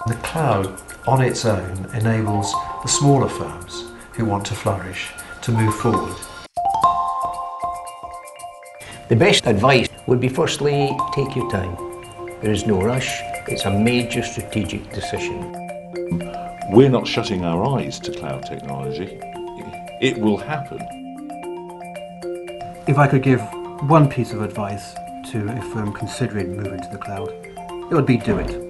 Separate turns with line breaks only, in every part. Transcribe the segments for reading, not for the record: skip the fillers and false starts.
The cloud on its own enables the smaller firms who want to flourish to move forward.
The best advice would be, firstly, take your time. There is no rush. It's a major strategic decision.
We're not shutting our eyes to cloud technology. It will happen.
If I could give one piece of advice to a firm considering moving to the cloud, it would be do it.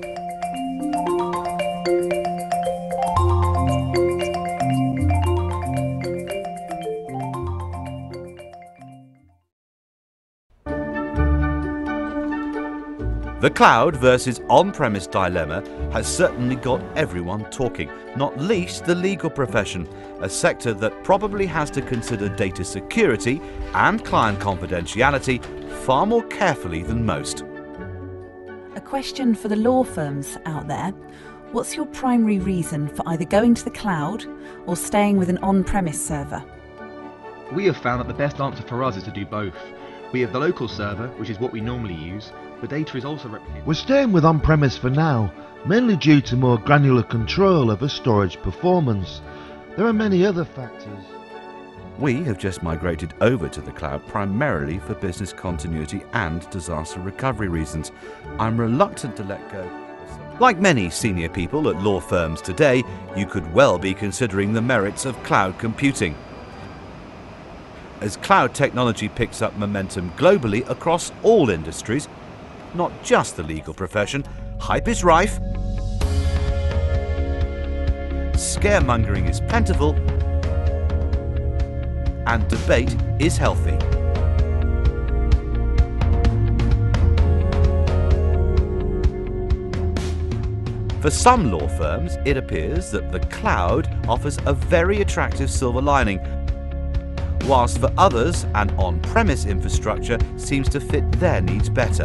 The cloud versus on-premise dilemma has certainly got everyone talking, not least the legal profession, a sector that probably has to consider data security and client confidentiality far more carefully than most.
A question for the law firms out there. What's your primary reason for either going to the cloud or staying with an on-premise server?
We have found that the best answer for us is to do both. We have the local server, which is what we normally use, but data is also replicated.
We're staying with on-premise for now, mainly due to more granular control over storage performance. There are many other factors.
We have just migrated over to the cloud primarily for business continuity and disaster recovery reasons. I'm reluctant to let go. Like many senior people at law firms today, you could well be considering the merits of cloud computing. As cloud technology picks up momentum globally across all industries, not just the legal profession, hype is rife, scaremongering is plentiful, and debate is healthy. For some law firms, it appears that the cloud offers a very attractive silver lining, whilst for others, an on-premise infrastructure seems to fit their needs better.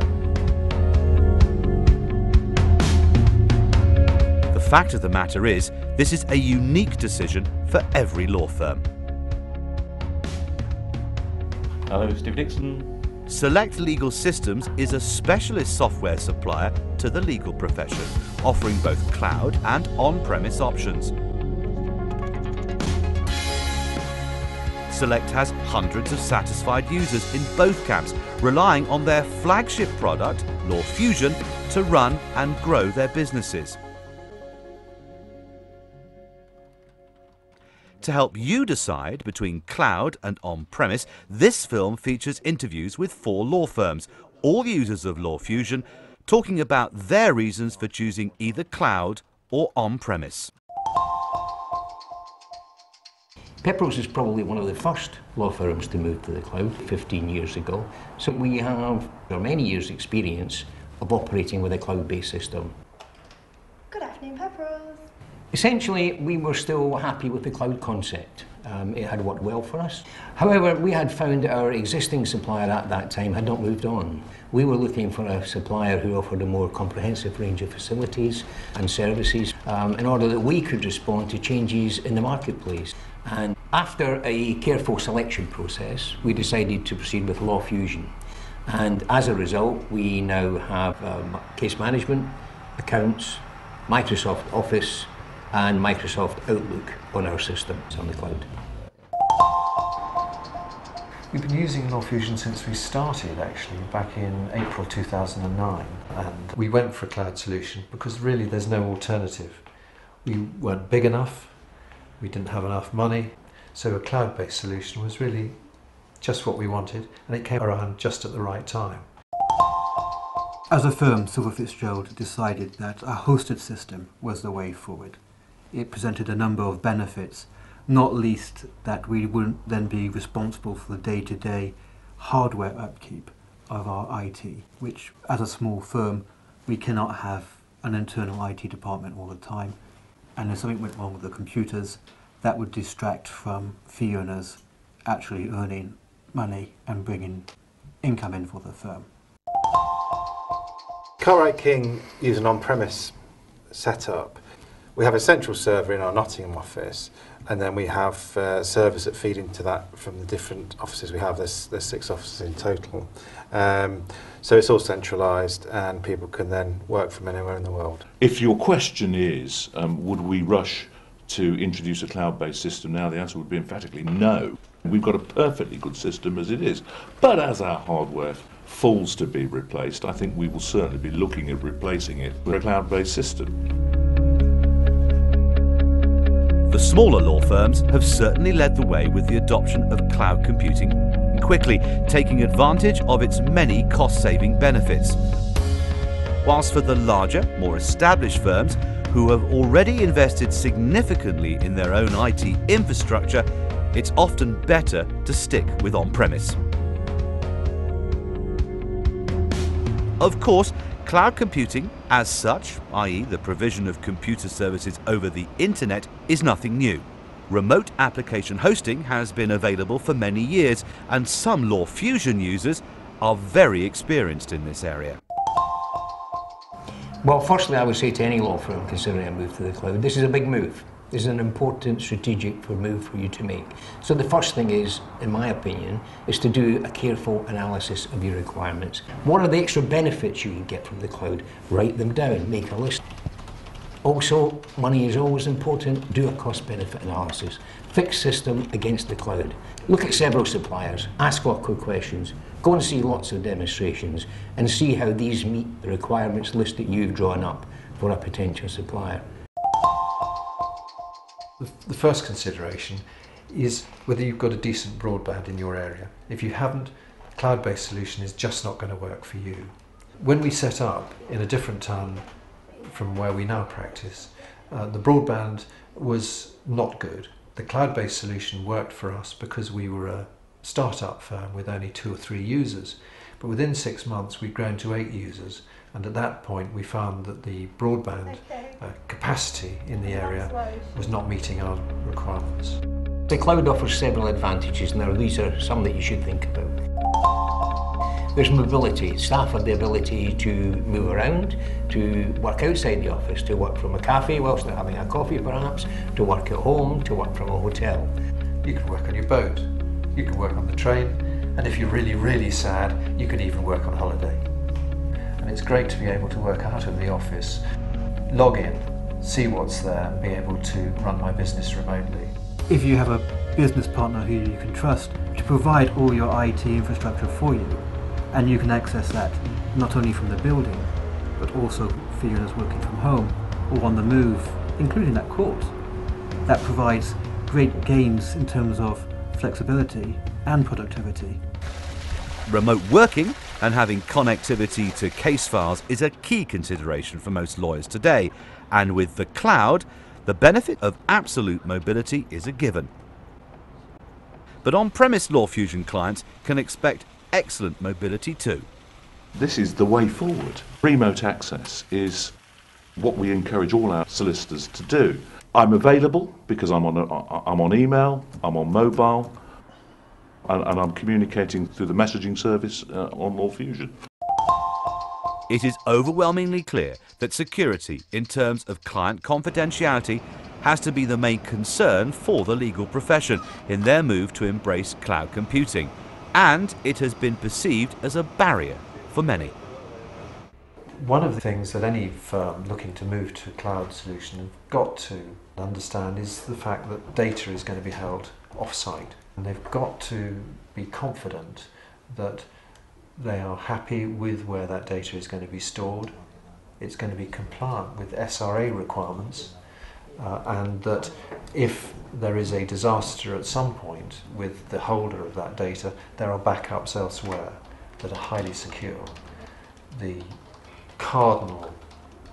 The fact of the matter is, this is a unique decision for every law firm.
Hello, Steve Dixon.
Select Legal Systems is a specialist software supplier to the legal profession, offering both cloud and on-premise options. Select has hundreds of satisfied users in both camps, relying on their flagship product, LAWFUSION, to run and grow their businesses. To help you decide between cloud and on-premise, this film features interviews with 4 law firms, all users of LAWFUSION, talking about their reasons for choosing either cloud or on-premise.
Pepperell's is probably one of the first law firms to move to the cloud 15 years ago. So we have many years' experience of operating with a cloud-based system.
Good afternoon, Pepperell's.
Essentially, we were still happy with the cloud concept. It had worked well for us. However, we had found our existing supplier at that time had not moved on. We were looking for a supplier who offered a more comprehensive range of facilities and services in order that we could respond to changes in the marketplace. And after a careful selection process, we decided to proceed with LAWFUSION. And as a result, we now have case management, accounts, Microsoft Office, and Microsoft Outlook on our systems on the cloud.
We've been using LAWFUSION since we started, actually, back in April 2009. And we went for a cloud solution because really there's no alternative. We weren't big enough, we didn't have enough money, so a cloud-based solution was really just what we wanted, and it came around just at the right time.
As a firm, Silver Fitzgerald decided that a hosted system was the way forward. It presented a number of benefits, not least that we wouldn't then be responsible for the day-to-day hardware upkeep of our IT, which as a small firm we cannot have an internal IT department all the time, and if something went wrong with the computers, that would distract from fee earners actually earning money and bringing income in for the firm.
Cartwright King use an on-premise setup, We have a central server in our Nottingham office, and then we have servers that feed into that from the different offices we have. There's 6 offices in total. So it's all centralised, and people can then work from anywhere in the world.
If your question is, would we rush to introduce a cloud-based system now, the answer would be emphatically no. We've got a perfectly good system as it is. But as our hardware falls to be replaced, I think we will certainly be looking at replacing it with a cloud-based system.
The smaller law firms have certainly led the way with the adoption of cloud computing, quickly taking advantage of its many cost-saving benefits. Whilst for the larger, more established firms who have already invested significantly in their own IT infrastructure, it's often better to stick with on-premise. Of course, cloud computing as such, i.e. the provision of computer services over the internet, is nothing new. Remote application hosting has been available for many years, and some LAWFUSION users are very experienced in this area.
Well, firstly, I would say to any law firm considering a move to the cloud, this is a big move. This is an important strategic move for you to make. So the first thing is, in my opinion, is to do a careful analysis of your requirements. What are the extra benefits you can get from the cloud? Write them down, make a list. Also, money is always important. Do a cost-benefit analysis. Fix system against the cloud. Look at several suppliers, ask awkward questions, go and see lots of demonstrations, and see how these meet the requirements list that you've drawn up for a potential supplier.
The first consideration is whether you've got a decent broadband in your area. If you haven't, a cloud-based solution is just not going to work for you. When we set up in a different town from where we now practice, the broadband was not good. The cloud-based solution worked for us because we were a start-up firm with only 2 or 3 users. But within 6 months we'd grown to 8 users, and at that point we found that the broadband capacity in the area was not meeting our requirements.
The cloud offers several advantages. Now these are some that you should think about. There's mobility. Staff have the ability to move around, to work outside the office, to work from a cafe whilst they're having a coffee perhaps, to work at home, to work from a hotel.
You can work on your boat, you can work on the train, and if you're really, really sad, you can even work on holiday. And it's great to be able to work out of the office, log in, see what's there, and be able to run my business remotely.
If you have a business partner who you can trust to provide all your IT infrastructure for you, and you can access that not only from the building, but also for you as working from home or on the move, including at court, that provides great gains in terms of flexibility and productivity.
Remote working and having connectivity to case files is a key consideration for most lawyers today, and with the cloud, the benefit of absolute mobility is a given. But on-premise LAWFUSION clients can expect excellent mobility too.
This is the way forward. Remote access is what we encourage all our solicitors to do. I'm available because I'm on email, I'm on mobile, and I'm communicating through the messaging service on LAWFUSION.
It is overwhelmingly clear that security in terms of client confidentiality has to be the main concern for the legal profession in their move to embrace cloud computing, and it has been perceived as a barrier for many.
One of the things that any firm looking to move to a cloud solution have got to understand is the fact that data is going to be held off-site. And they've got to be confident that they are happy with where that data is going to be stored. It's going to be compliant with SRA requirements, and that if there is a disaster at some point with the holder of that data, there are backups elsewhere that are highly secure. The cardinal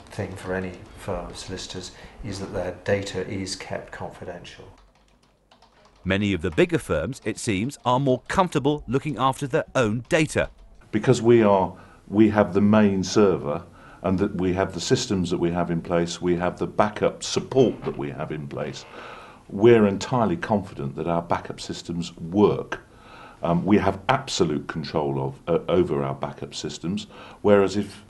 thing for any firm of solicitors is that their data is kept confidential.
Many of the bigger firms, it seems, are more comfortable looking after their own data.
Because we have the main server, and that we have the systems that we have in place, we have the backup support that we have in place, we're entirely confident that our backup systems work. We have absolute control over our backup systems, whereas if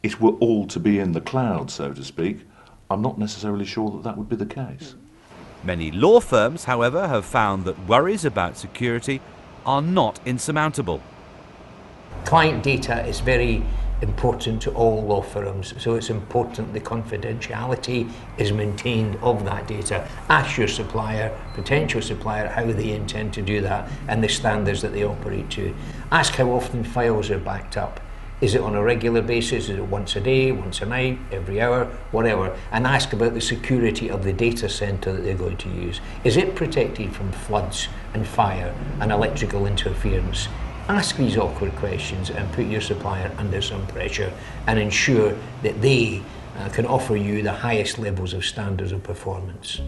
it were all to be in the cloud, so to speak, I'm not necessarily sure that that would be the case.
Many law firms, however, have found that worries about security are not insurmountable.
Client data is very important to all law firms, so it's important the confidentiality is maintained of that data. Ask your supplier, potential supplier, how they intend to do that and the standards that they operate to. Ask how often files are backed up. Is it on a regular basis? Is it once a day, once a night, every hour, whatever? And ask about the security of the data center that they're going to use. Is it protected from floods and fire and electrical interference? Ask these awkward questions and put your supplier under some pressure and ensure that they can offer you the highest levels of standards of performance.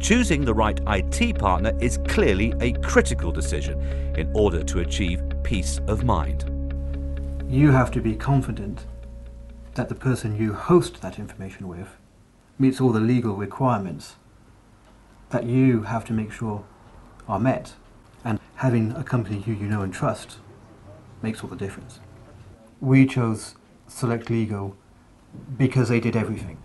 Choosing the right IT partner is clearly a critical decision in order to achieve peace of mind.
You have to be confident that the person you host that information with meets all the legal requirements that you have to make sure are met. And having a company who you know and trust makes all the difference. We chose Select Legal because they did everything.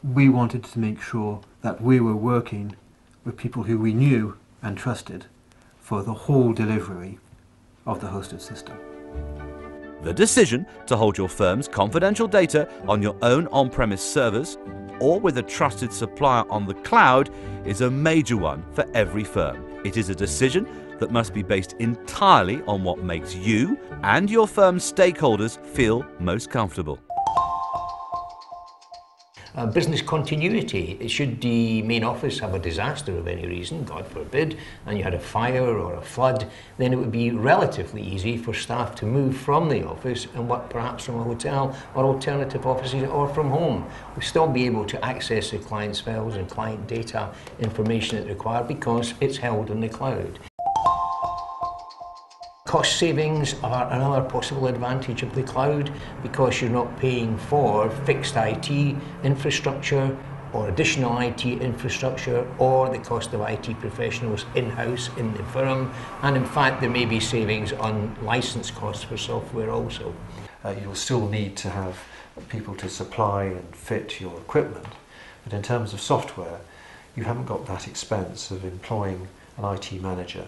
We wanted to make sure that we were working with people who we knew and trusted for the whole delivery of the hosted system.
The decision to hold your firm's confidential data on your own on-premise servers or with a trusted supplier on the cloud is a major one for every firm. It is a decision that must be based entirely on what makes you and your firm's stakeholders feel most comfortable.
Business continuity. Should the main office have a disaster of any reason, God forbid, and you had a fire or a flood, then it would be relatively easy for staff to move from the office and work perhaps from a hotel or alternative offices or from home. We'll still be able to access the client's files and client data information that's required because it's held in the cloud. Cost savings are another possible advantage of the cloud because you're not paying for fixed IT infrastructure or additional IT infrastructure or the cost of IT professionals in-house in the firm, and in fact there may be savings on license costs for software also.
You'll still need to have people to supply and fit your equipment, but in terms of software you haven't got that expense of employing an IT manager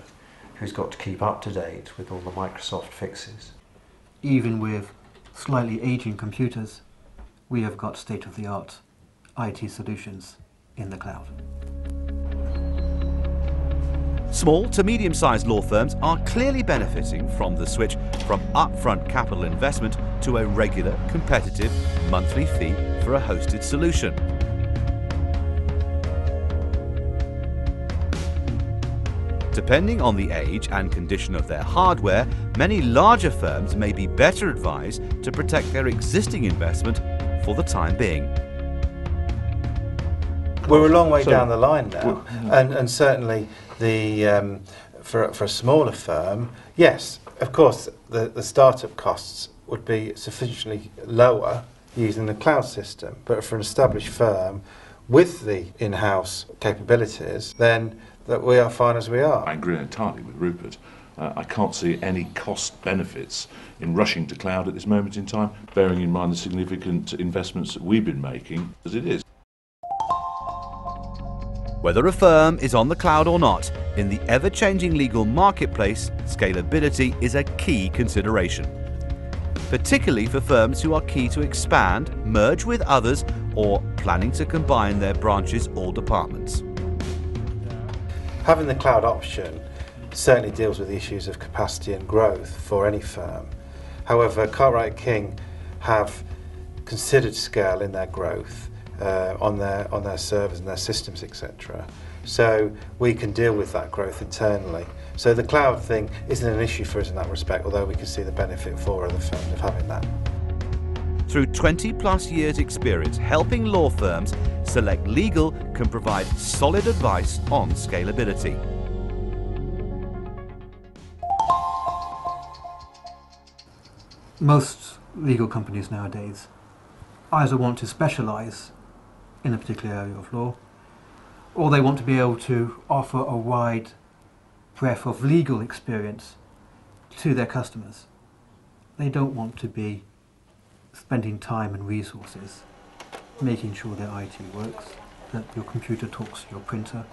who's got to keep up to date with all the Microsoft fixes.
Even with slightly aging computers, we have got state-of-the-art IT solutions in the cloud.
Small to medium-sized law firms are clearly benefiting from the switch from upfront capital investment to a regular, competitive monthly fee for a hosted solution. Depending on the age and condition of their hardware, many larger firms may be better advised to protect their existing investment for the time being.
We're a long way down the line now, and certainly the for a smaller firm, yes, of course, the startup costs would be sufficiently lower using the cloud system, but for an established firm with the in-house capabilities, then that we are fine as we are.
I agree entirely with Rupert. I can't see any cost benefits in rushing to cloud at this moment in time, bearing in mind the significant investments that we've been making as it is.
Whether a firm is on the cloud or not, in the ever-changing legal marketplace, scalability is a key consideration, particularly for firms who are keen to expand, merge with others, or planning to combine their branches or departments.
Having the cloud option certainly deals with the issues of capacity and growth for any firm. However, Cartwright King have considered scale in their growth on their servers and their systems, etc. So we can deal with that growth internally. So the cloud thing isn't an issue for us in that respect, although we can see the benefit for other firms of having that.
Through 20+ years experience helping law firms, Select Legal can provide solid advice on scalability.
Most legal companies nowadays either want to specialise in a particular area of law, or they want to be able to offer a wide breadth of legal experience to their customers. They don't want to be spending time and resources making sure their IT works, that your computer talks to your printer.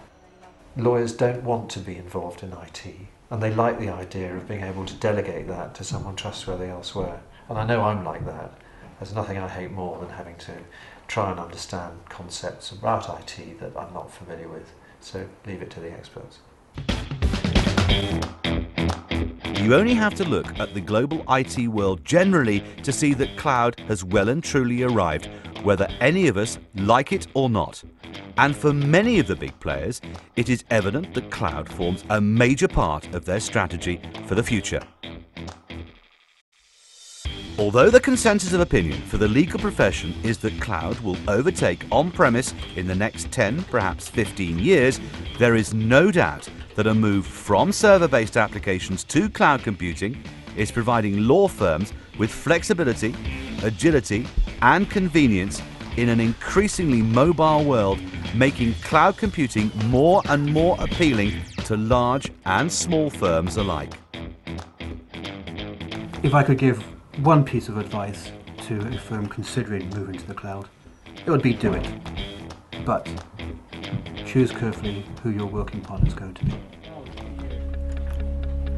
Lawyers don't want to be involved in IT, and they like the idea of being able to delegate that to someone trustworthy elsewhere. And I know I'm like that. There's nothing I hate more than having to try and understand concepts about IT that I'm not familiar with. So leave it to the experts.
You only have to look at the global IT world generally to see that cloud has well and truly arrived, whether any of us like it or not. And for many of the big players, it is evident that cloud forms a major part of their strategy for the future. Although the consensus of opinion for the legal profession is that cloud will overtake on-premise in the next 10, perhaps 15 years, there is no doubt that a move from server-based applications to cloud computing is providing law firms with flexibility, agility and convenience in an increasingly mobile world, making cloud computing more and more appealing to large and small firms alike.
If I could give one piece of advice to a firm considering moving to the cloud, it would be do it. But choose carefully who your working partner is going to be.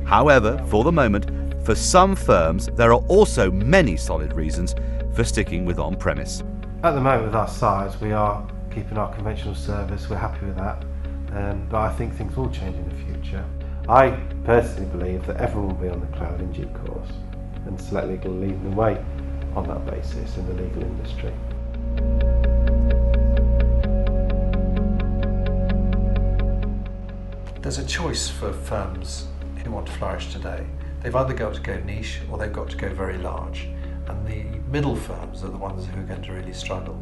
However, for the moment, for some firms, there are also many solid reasons for sticking with on-premise.
At the moment with our size, we are keeping our conventional service, we're happy with that, but I think things will change in the future. I personally believe that everyone will be on the cloud in due course, and Select Legal leading the way on that basis in the legal industry.
There's a choice for firms who want to flourish today. They've either got to go niche or they've got to go very large. And the middle firms are the ones who are going to really struggle.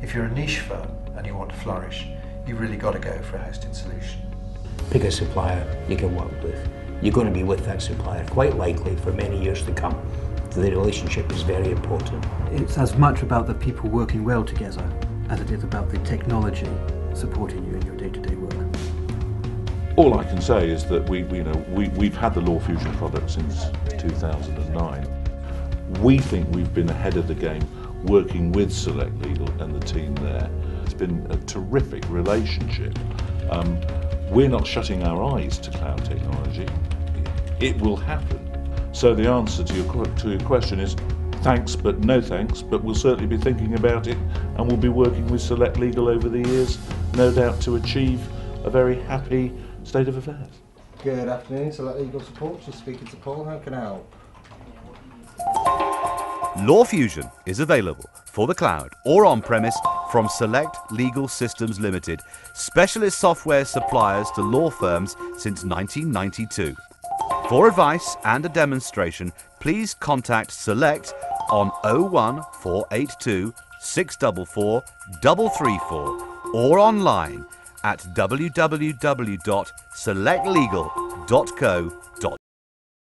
If you're a niche firm and you want to flourish, you've really got to go for a hosted solution.
Pick a supplier you can work with. You're going to be with that supplier quite likely for many years to come. So the relationship is very important.
It's as much about the people working well together as it is about the technology supporting you in your day-to-day work.
All I can say is that we've had the LAWFUSION product since 2009. We think we've been ahead of the game working with Select Legal and the team there. It's been a terrific relationship. We're not shutting our eyes to cloud technology. It will happen. So the answer to your question is thanks but no thanks, but we'll certainly be thinking about it and we'll be working with Select Legal over the years, no doubt to achieve a very happy state of affairs.
Good afternoon, Select Legal Support. Just speaking to Paul. How can I help?
LAWFUSION is available for the cloud or on-premise from Select Legal Systems Limited, specialist software suppliers to law firms since 1992. For advice and a demonstration, please contact Select on 01482 644 334 or online at www.selectlegal.co.uk.